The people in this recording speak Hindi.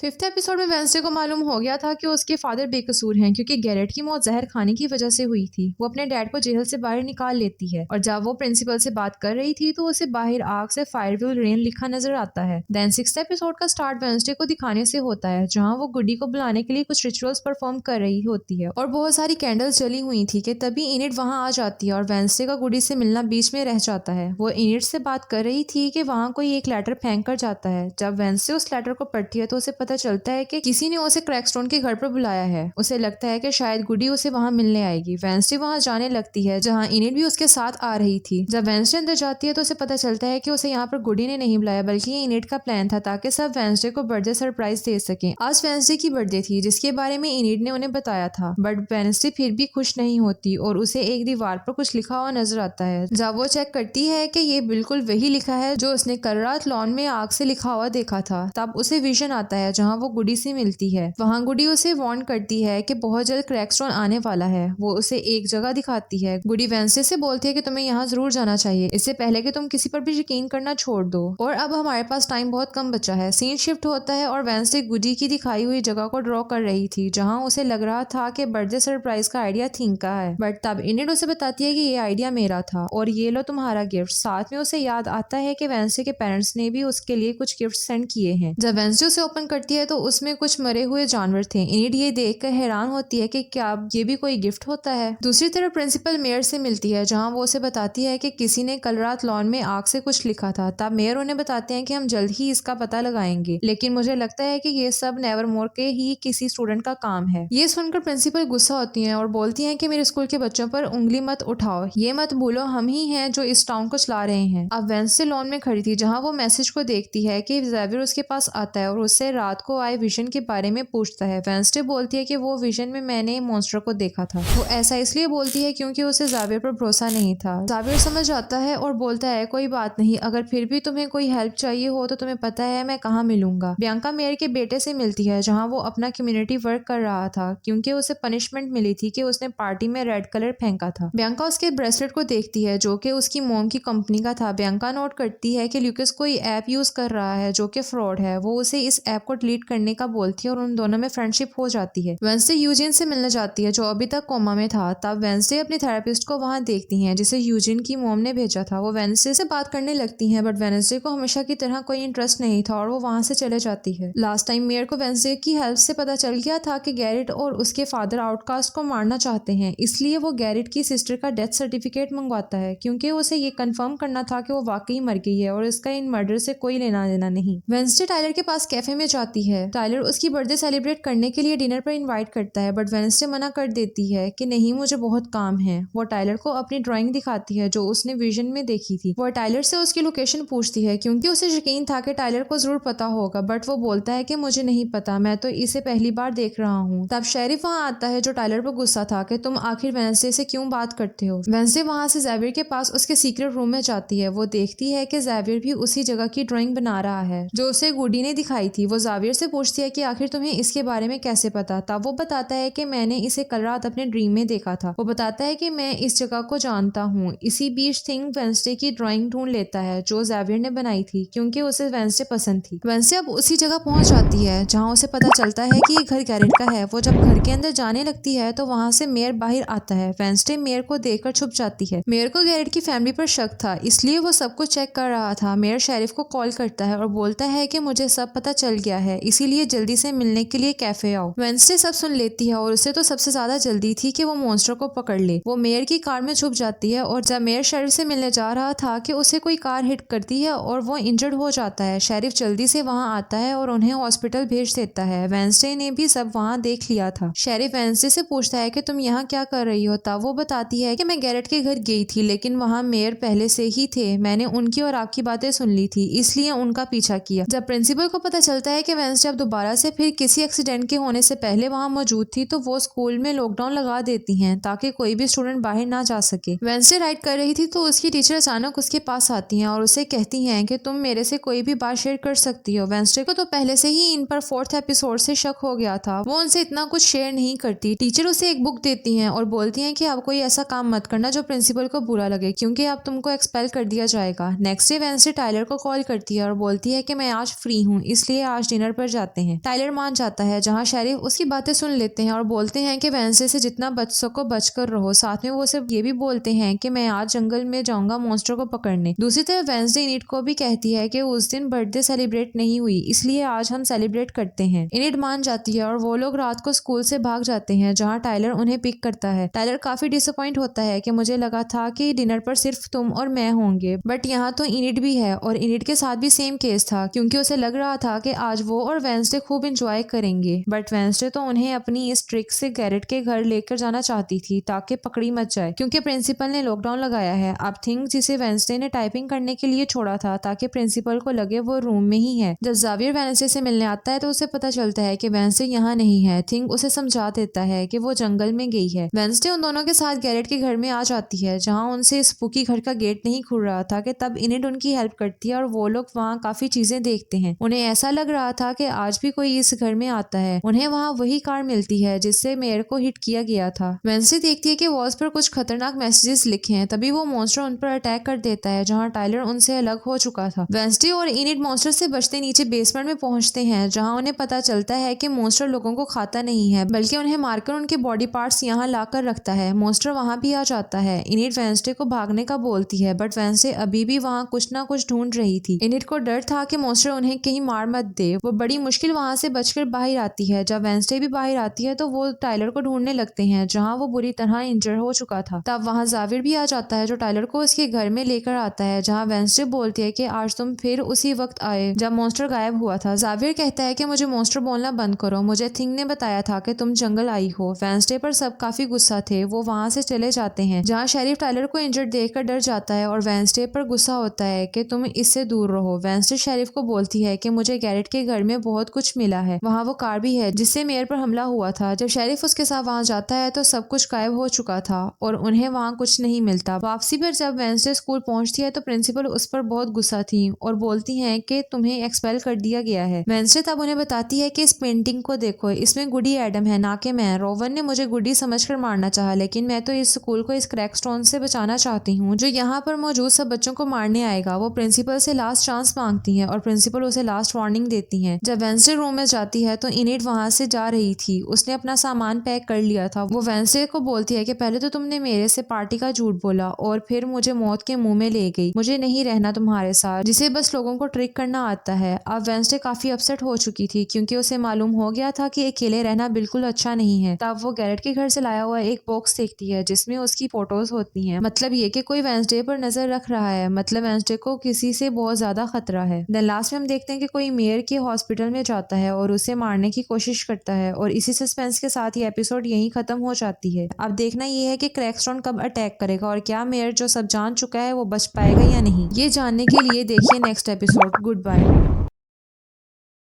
5th एपिसोड में वेंसडे को मालूम हो गया था कि उसके फादर बेकसूर हैं क्योंकि गैरेट की मौत जहर खाने की वजह से हुई थी। वो अपने डैड को जेल से बाहर निकाल लेती है और जब वो प्रिंसिपल से बात कर रही थी तो उसे बाहर आग से फायर विल रेन लिखा नजर आता है। देन 6th एपिसोड का स्टार्ट वेंसडे को दिखाने से होता है जहाँ वो गुडी को बुलाने के लिए कुछ रिचुअल्स परफॉर्म कर रही होती है और बहुत सारी कैंडल्स जली हुई थी कि तभी इनिट वहाँ आ जाती है और वेंसडे का गुडी से मिलना बीच में रह जाता है। वो इनिट से बात कर रही थी कि वहाँ कोई एक लेटर फेंक कर जाता है। जब वेंसडे उस लेटर को पढ़ती है तो उसे पता चलता है कि किसी ने उसे क्रैकस्टोन के घर पर बुलाया है। उसे लगता है कि शायद गुडी उसे वहां मिलने आएगी। वेंसडे वहां जाने लगती है जहां इनिट भी उसके साथ आ रही थी। जब वेंसडे अंदर जाती है तो उसे पता चलता है कि उसे यहाँ पर गुडी ने नहीं बुलाया बल्कि ये इनिट का प्लान था ताकि सब वेंसडे को बर्थडे सरप्राइज दे सकें। आज वेंसडे की बर्थडे थी जिसके बारे में इनिट ने उन्हें बताया था, बट वेंसडे फिर भी खुश नहीं होती और उसे एक दीवार पर कुछ लिखा हुआ नजर आता है। जब वो चेक करती है कि ये बिल्कुल वही लिखा है जो उसने कल रात लॉन में आग से लिखा हुआ देखा था, तब उसे विजन आता है जहाँ वो गुडी से मिलती है। वहां गुडी उसे वार्न करती है कि बहुत जल्द क्रैकस्टोन आने वाला है। वो उसे एक जगह दिखाती है। गुडी वेंसडे से बोलती है कि तुम्हें यहाँ जरूर जाना चाहिए इससे पहले कि तुम किसी पर भी यकीन करना छोड़ दो। और अब हमारे पास टाइम बहुत कम बचा है। सीन शिफ्ट होता है और वेंसडे गुडी की दिखाई हुई जगह को ड्रॉ कर रही थी जहाँ उसे लग रहा था कि बर्थडे सरप्राइज का आइडिया थिंक का है, बट तब इनिट उसे बताती है कि ये आइडिया मेरा था और ये लो तुम्हारा गिफ्ट। साथ में उसे याद आता है कि वेंसडे के पेरेंट्स ने भी उसके लिए कुछ गिफ्ट सेंड किए हैं। जब वेंसडे उसे ओपन करती है तो उसमें कुछ मरे हुए जानवर थे। इनिट ये देखकर हैरान होती है कि क्या ये भी कोई गिफ्ट होता है। दूसरी तरफ प्रिंसिपल मेयर से मिलती है जहां वो उसे बताती है कि किसी ने कल रात लॉन में आग से कुछ लिखा था। तब मेयर उन्हें बताते हैं कि हम जल्द ही इसका पता लगाएंगे, लेकिन मुझे लगता है कि ये सब नेवरमोर के ही किसी स्टूडेंट का काम है। ये सुनकर प्रिंसिपल गुस्सा होती है और बोलती है कि मेरे स्कूल के बच्चों पर उंगली मत उठाओ, ये मत भूलो हम ही हैं जो इस टाउन को चला रहे हैं। अब वेंसडे लॉन में खड़ी थी जहाँ वो मैसेज को देखती है कि ज़ेवियर उसके पास आता है और उससे रात को आए विजन के बारे में पूछता है। वेंसडे बोलती है कि वो विजन में मैंने मॉन्स्टर को देखा था। वो ऐसा इसलिए बोलती है क्योंकि उसे ज़ेवियर पर भरोसा नहीं था। ज़ेवियर समझ आता है और बोलता है कोई बात नहीं, अगर फिर भी तुम्हें कोई हेल्प चाहिए हो तो तुम्हें पता है मैं कहाँ मिलूंगा। बियांका मेयर के बेटे से मिलती है जहाँ वो अपना कम्युनिटी वर्क कर रहा था क्योंकि उसे पनिशमेंट मिली थी कि उसने पार्टी में रेड कलर फेंका था। बियांका उसके ब्रेसलेट को देखती है जो कि उसकी मोम की कंपनी का था। बियांका नोट करती है कि ल्यूकस कोई ऐप यूज कर रहा है जो कि फ्रॉड है। वो उसे इस ऐप को डिलीट करने का बोलती है और उन दोनों में फ्रेंडशिप हो जाती है। वेंसडे यूजिन से मिलने जाती है जो अभी तक कोमा में था। तब वेंसडे अपने थेरेपिस्ट को वहां देखती हैं जिसे यूजिन की मोम ने भेजा था। वो वेंसडे से बात करने लगती हैं बट वेंसडे को हमेशा की तरह कोई इंटरेस्ट नहीं था और वो वहां से चले जाती है। लास्ट टाइम मेयर को वेंसडे की हेल्प से पता चल गया था कि गैरेट और उसके फादर आउटकास्ट को मारना चाहते हैं, इसलिए वो गैरेट की सिस्टर का डेथ सर्टिफिकेट मंगवाता है क्योंकि उसे ये कंफर्म करना था कि वो वाकई मर गई है और इसका इन मर्डर से कोई लेना देना नहीं। वेंसडे टाइलर के पास कैफे में जाती है। टाइलर उसकी बर्थडे सेलिब्रेट करने के लिए डिनर पर इनवाइट करता है बट वेंसडे मना कर देती है कि नहीं मुझे बहुत काम है। वो टाइलर को अपनी ड्राइंग दिखाती है जो उसने विजन में देखी थी। वो टाइलर से उसकी लोकेशन पूछती है क्योंकि उसे यकीन था कि टाइलर को जरूर पता होगा, बट वो बोलता है कि मुझे नहीं पता, मैं तो इसे पहली बार देख रहा हूँ। तब शेरिफ वहाँ आता है जो टाइलर पर गुस्सा था कि तुम आखिर वेंसडे से क्यों बात करते हो। वेंसडे वहाँ से ज़ेवियर के पास उसके सीक्रेट रूम में जाती है। वो देखती है कि ज़ेवियर भी उसी जगह की ड्राइंग बना रहा है जो उसे गुडी ने दिखाई थी। वो ज़ेवियर से पूछती है कि आखिर तुम्हें इसके बारे में कैसे पता। तब वो बताता है कि मैंने इसे कल रात अपने ड्रीम में देखा था। वो बताता है कि मैं इस जगह को जानता हूँ। इसी बीच थिंग वेंसडे की ड्राइंग ढूंढ लेता है जो ज़ेवियर ने बनाई थी क्योंकि उसे वेंसडे पसंद थी। वेंसडे अब उसी जगह पहुंच जाती है जहाँ उसे पता चलता है कि ये घर गैरेट का है। वो जब घर के अंदर जाने लगती है तो वहाँ से मेयर बाहर आता है। वेंसडे मेयर को देखकर छुप जाती है। मेयर को गैरेट की फैमिली पर शक था इसलिए वो सब कुछ चेक कर रहा था। मेयर शेरिफ को कॉल करता है और बोलता है कि मुझे सब पता चल गया है, इसीलिए जल्दी से मिलने के लिए कैफे आओ। वेंसडे सब सुन लेती है और उसे तो सबसे ज्यादा जल्दी थी कि वो मॉन्स्टर को पकड़ ले। वो मेयर की कार में छुप जाती है और जब मेयर शेरिफ से मिलने जा रहा था कि उसे कोई कार हिट करती है और वो इंजर्ड हो जाता है। शेरिफ जल्दी से वहां आता है और उन्हें हॉस्पिटल भेज देता है। वेंसडे ने भी सब वहां देख लिया था। शेरिफ वेंसडे से पूछता है कि तुम यहाँ क्या कर रही हो। तब वो बताती है कि मैं गैरेट के घर गई थी लेकिन वहाँ मेयर पहले से ही थे। मैंने उनकी और आपकी बातें सुन ली थी इसलिए उनका पीछा किया। जब प्रिंसिपल को पता चलता है कि वेंसडे अब दोबारा से फिर किसी एक्सीडेंट के होने से पहले वहां मौजूद थी तो वो स्कूल में लॉकडाउन लगा देती हैं ताकि कोई भी स्टूडेंट बाहर ना जा सके। वेंसडे राइड कर रही थी तो उसकी टीचर अचानक उसके पास आती हैं और उसे कहती हैं कि तुम मेरे से कोई भी बात शेयर कर सकती हो। वेंसडे को तो पहले से ही इन पर 4th एपिसोड से शक हो गया था। वो उनसे इतना कुछ शेयर नहीं करती। टीचर उसे एक बुक देती हैं और बोलती हैं कि अब कोई ऐसा काम मत करना जो प्रिंसिपल को बुरा लगे क्योंकि अब तुमको एक्सपेल कर दिया जाएगा। नेक्स्ट डे वेंसडे टाइलर को कॉल करती है और बोलती है कि मैं आज फ्री हूँ इसलिए आज डिनर डिनर पर जाते हैं। टाइलर मान जाता है, जहाँ शेरिफ उसकी बातें सुन लेते हैं और बोलते हैं कि वेडनेसडे से जितना बच सको बचकर रहो। साथ में वो सिर्फ ये भी बोलते हैं कि मैं आज जंगल में जाऊंगा मॉन्स्टर को पकड़ने। दूसरी तरफ वेडनेसडे इनिड को भी कहती है कि उस दिन बर्थडे सेलिब्रेट नहीं हुई, इसलिए आज हम सेलिब्रेट करते हैं। इनिड मान जाती है और वो लोग रात को स्कूल से भाग जाते हैं, जहाँ टाइलर उन्हें पिक करता है। टाइलर काफी डिसअपॉइंट होता है कि मुझे लगा था कि डिनर पर सिर्फ तुम और मैं होंगे, बट यहाँ तो इनिड भी है। और इनिड के साथ भी सेम केस था, क्योंकि उसे लग रहा था कि आज वो और वेडनेसडे खूब इंजॉय करेंगे, बट वेडनेसडे तो उन्हें अपनी इस ट्रिक से गैरेट के घर लेकर जाना चाहती थी ताकि पकड़ी मच जाए, क्योंकि प्रिंसिपल ने लॉकडाउन लगाया है। अब थिंग जिसे वेडनेसडे ने टाइपिंग करने के लिए छोड़ा था ताकि प्रिंसिपल को लगे वो रूम में ही है। जब जावियर वेडनेसडे से मिलने आता है तो उसे पता चलता है कि वेडनेसडे यहाँ नहीं है। थिंग उसे समझा देता है कि वो जंगल में गई है। वेडनेसडे उन दोनों के साथ गैरेट के घर में आ जाती है, जहाँ उनसे स्पूकी घर का गेट नहीं खुल रहा था कि तब इनिड उनकी हेल्प करती है और वो लोग वहाँ काफी चीजें देखते हैं। उन्हें ऐसा लग रहा था कि आज भी कोई इस घर में आता है। उन्हें वहाँ वही कार मिलती है जिससे मेयर को हिट किया गया था। वेडनेसडे देखती है कि वॉल्स पर कुछ खतरनाक मैसेजेस लिखे हैं। तभी वो मॉन्स्टर उन पर अटैक कर देता है, जहाँ टाइलर उनसे अलग हो चुका था। वेडनेसडे और इनिड मॉन्स्टर से बचते नीचे बेसमेंट में पहुंचते हैं, जहाँ उन्हें पता चलता है कि मॉन्स्टर लोगों को खाता नहीं है, बल्कि उन्हें मारकर उनके बॉडी पार्ट्स यहाँ लाकर रखता है। मॉन्स्टर वहाँ भी आ जाता है। इनिड वेडनेसडे को भागने का बोलती है, बट वेडनेसडे अभी भी वहाँ कुछ ना कुछ ढूंढ रही थी। इनिड को डर था कि मॉन्स्टर उन्हें कहीं मार मत दे। वो बड़ी मुश्किल वहाँ से बचकर बाहर आती है। जब वेडनेसडे भी बाहर आती है तो वो टाइलर को ढूंढने लगते हैं, जहाँ वो बुरी तरह इंजर हो चुका था। तब वहाँ जावियर भी आ जाता है, जो टाइलर को उसके घर में लेकर आता है, जहाँ वेडनेसडे बोलती है कि आज तुम फिर उसी वक्त आए जब मॉन्स्टर गायब हुआ था। जावियर कहता है कि मुझे मॉन्स्टर बोलना बंद करो, मुझे थिंग ने बताया था कि तुम जंगल आई हो। वेडनेसडे पर सब काफी गुस्सा थे। वो वहाँ से चले जाते हैं, जहाँ शेरिफ टाइलर को इंजर्ड देखकर डर जाता है और वेडनेसडे पर गुस्सा होता है कि तुम इससे दूर रहो। वेडनेसडे शेरिफ को बोलती है कि मुझे गैरेट के घर में बहुत कुछ मिला है, वहाँ वो कार भी है जिससे मेयर पर हमला हुआ था। जब शेरिफ उसके साथ वहाँ जाता है तो सब कुछ गायब हो चुका था और उन्हें वहाँ कुछ नहीं मिलता। वापसी पर जब वेडनेसडे स्कूल पहुंचती है तो प्रिंसिपल उस पर बहुत गुस्सा थी और बोलती हैं कि तुम्हें एक्सपेल कर दिया गया है। वेडनेसडे तब उन्हें बताती है कि इस पेंटिंग को देखो, इसमें गुडी एडम है, ना कि मैं। रोवन ने मुझे गुडी समझकर मारना चाहा, लेकिन मैं तो इस स्कूल को इस क्रैकस्टोन से बचाना चाहती हूँ, जो यहाँ पर मौजूद सब बच्चों को मारने आएगा। वो प्रिंसिपल से लास्ट चांस मांगती है और प्रिंसिपल उसे लास्ट वार्निंग देती है। जब वेडनेसडे रूम में जाती है तो इनिड वहाँ से जा रही थी। उसने अपना सामान पैक कर लिया था। वो वेडनेसडे को बोलती है कि पहले तो तुमने मेरे से पार्टी का झूठ बोला और फिर मुझे मौत के मुंह में ले गई। मुझे नहीं रहना तुम्हारे साथ, जिसे बस लोगों को ट्रिक करना आता है। अब वेडनेसडे काफी अपसेट हो चुकी थी, क्योंकि उसे मालूम हो गया था कि अकेले रहना बिल्कुल अच्छा नहीं है। तब वो गैरेट के घर से लाया हुआ एक बॉक्स देखती है जिसमें उसकी फोटोज होती हैं। मतलब ये कि कोई वेडनेसडे पर नजर रख रहा है, मतलब वेडनेसडे को किसी से बहुत ज्यादा खतरा है। देन लास्ट में हम देखते हैं कि कोई मेयर के हॉस्पिटल में जाता है और उसे मारने की कोशिश करता है, और इसी सस्पेंस के साथ ये एपिसोड यहीं खत्म हो जाती है। अब देखना ये है कि क्रैकस्टोन कब अटैक करेगा और क्या मेयर जो सब जान चुका है वो बच पाएगा या नहीं। ये जानने के लिए देखिए नेक्स्ट एपिसोड। Good bye.